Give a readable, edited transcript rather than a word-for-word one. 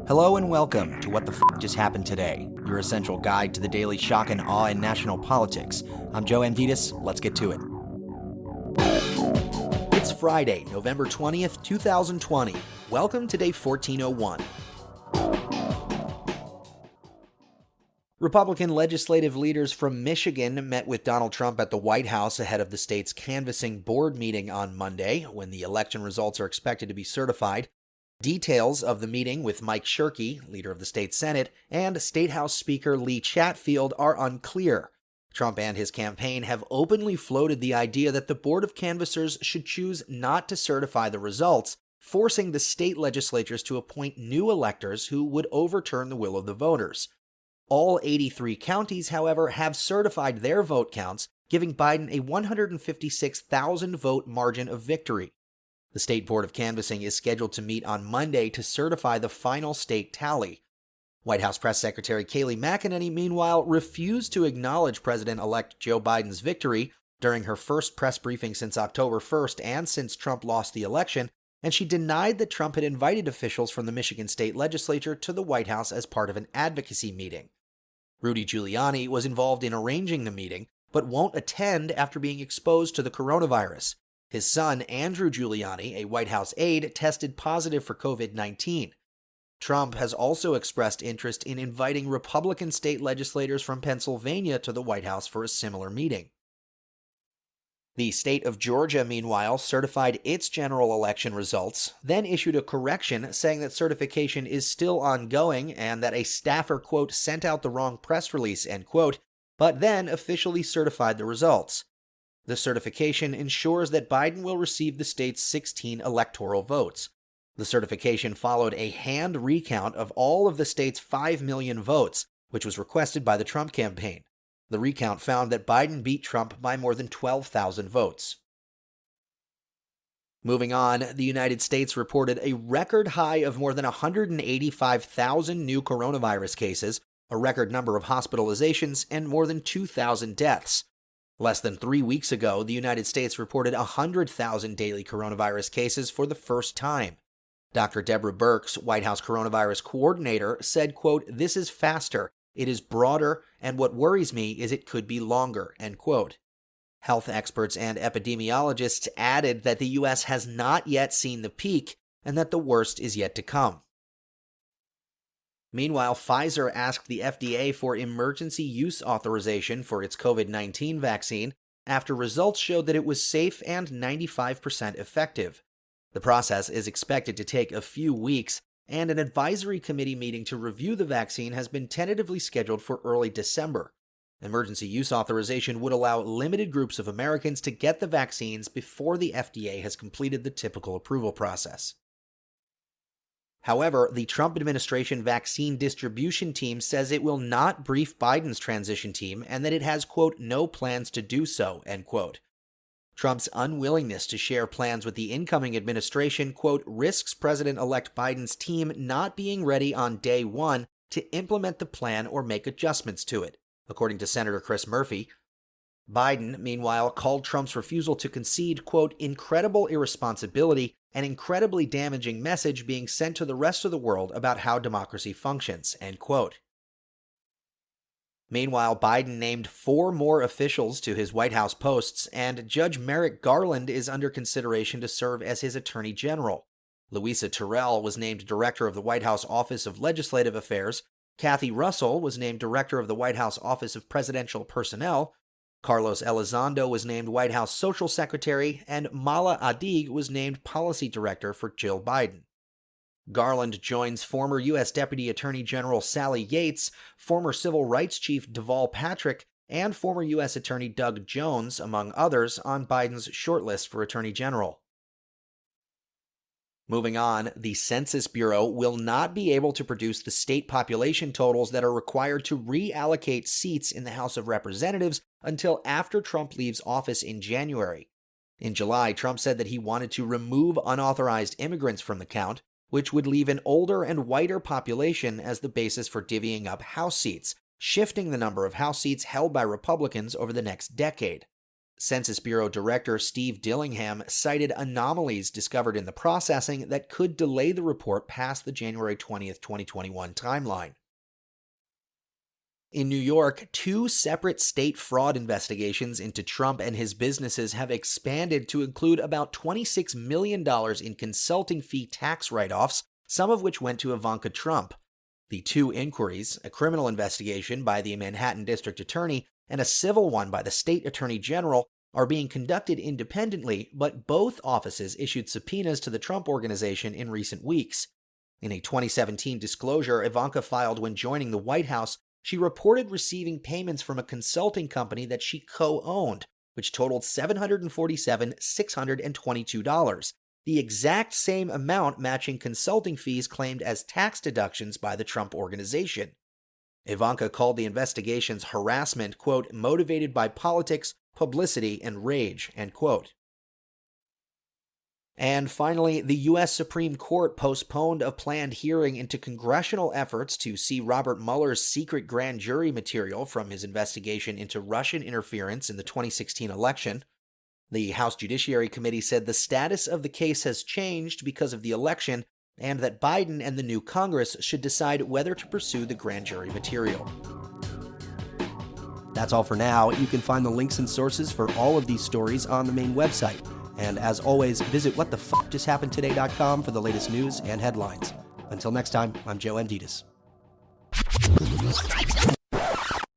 Hello and welcome to What the Just Happened Today, your essential guide to the daily shock and awe in national politics. I'm Joe Amditis. Let's get to it. It's Friday, November 20th, 2020. Welcome to day 1401. Republican legislative leaders from Michigan met with Donald Trump at the White House ahead of the state's canvassing board meeting on Monday, when the election results are expected to be certified. Details of the meeting with Mike Shirkey, leader of the state Senate, and State House Speaker Lee Chatfield are unclear. Trump and his campaign have openly floated the idea that the Board of Canvassers should choose not to certify the results, forcing the state legislatures to appoint new electors who would overturn the will of the voters. All 83 counties, however, have certified their vote counts, giving Biden a 156,000 vote margin of victory. The State Board of Canvassing is scheduled to meet on Monday to certify the final state tally. White House Press Secretary Kayleigh McEnany, meanwhile, refused to acknowledge President-elect Joe Biden's victory during her first press briefing since October 1st and since Trump lost the election, and she denied that Trump had invited officials from the Michigan State Legislature to the White House as part of an advocacy meeting. Rudy Giuliani was involved in arranging the meeting, but won't attend after being exposed to the coronavirus. His son, Andrew Giuliani, a White House aide, tested positive for COVID-19. Trump has also expressed interest in inviting Republican state legislators from Pennsylvania to the White House for a similar meeting. The state of Georgia, meanwhile, certified its general election results, then issued a correction saying that certification is still ongoing and that a staffer, quote, sent out the wrong press release, end quote, but then officially certified the results. The certification ensures that Biden will receive the state's 16 electoral votes. The certification followed a hand recount of all of the state's 5 million votes, which was requested by the Trump campaign. The recount found that Biden beat Trump by more than 12,000 votes. Moving on, the United States reported a record high of more than 185,000 new coronavirus cases, a record number of hospitalizations, and more than 2,000 deaths. Less than 3 weeks ago, the United States reported 100,000 daily coronavirus cases for the first time. Dr. Deborah Birx, White House coronavirus coordinator, said, quote, "This is faster, it is broader, and what worries me is it could be longer," end quote. Health experts and epidemiologists added that the U.S. has not yet seen the peak and that the worst is yet to come. Meanwhile, Pfizer asked the FDA for emergency use authorization for its COVID-19 vaccine after results showed that it was safe and 95% effective. The process is expected to take a few weeks, and an advisory committee meeting to review the vaccine has been tentatively scheduled for early December. Emergency use authorization would allow limited groups of Americans to get the vaccines before the FDA has completed the typical approval process. However, the Trump administration vaccine distribution team says it will not brief Biden's transition team and that it has, quote, no plans to do so, end quote. Trump's unwillingness to share plans with the incoming administration, quote, risks President-elect Biden's team not being ready on day one to implement the plan or make adjustments to it, according to Senator Chris Murphy. Biden, meanwhile, called Trump's refusal to concede, quote, incredible irresponsibility, an incredibly damaging message being sent to the rest of the world about how democracy functions, end quote. Meanwhile, Biden named 4 more officials to his White House posts, and Judge Merrick Garland is under consideration to serve as his Attorney General. Louisa Terrell was named Director of the White House Office of Legislative Affairs, Kathy Russell was named Director of the White House Office of Presidential Personnel, Carlos Elizondo was named White House Social Secretary, and Mala Adig was named Policy Director for Jill Biden. Garland joins former U.S. Deputy Attorney General Sally Yates, former Civil Rights Chief Deval Patrick, and former U.S. Attorney Doug Jones, among others, on Biden's shortlist for Attorney General. Moving on, the Census Bureau will not be able to produce the state population totals that are required to reallocate seats in the House of Representatives until after Trump leaves office in January. In July, Trump said that he wanted to remove unauthorized immigrants from the count, which would leave an older and whiter population as the basis for divvying up House seats, shifting the number of House seats held by Republicans over the next decade. Census Bureau Director Steve Dillingham cited anomalies discovered in the processing that could delay the report past the January 20th, 2021 timeline. In New York, 2 separate state fraud investigations into Trump and his businesses have expanded to include about $26 million in consulting fee tax write-offs, some of which went to Ivanka Trump. The 2 inquiries, a criminal investigation by the Manhattan District Attorney and a civil one by the State Attorney General, are being conducted independently, but both offices issued subpoenas to the Trump Organization in recent weeks. In a 2017 disclosure Ivanka filed when joining the White House, she reported receiving payments from a consulting company that she co-owned, which totaled $747,622, the exact same amount matching consulting fees claimed as tax deductions by the Trump Organization. Ivanka called the investigations harassment, quote, motivated by politics, publicity, and rage, end quote. And finally, the U.S. Supreme Court postponed a planned hearing into congressional efforts to see Robert Mueller's secret grand jury material from his investigation into Russian interference in the 2016 election. The House Judiciary Committee said the status of the case has changed because of the election, and that Biden and the new Congress should decide whether to pursue the grand jury material. That's all for now. You can find the links and sources for all of these stories on the main website. And as always, visit whatthefjusthappenedtoday.com for the latest news and headlines. Until next time, I'm Joe Amditas.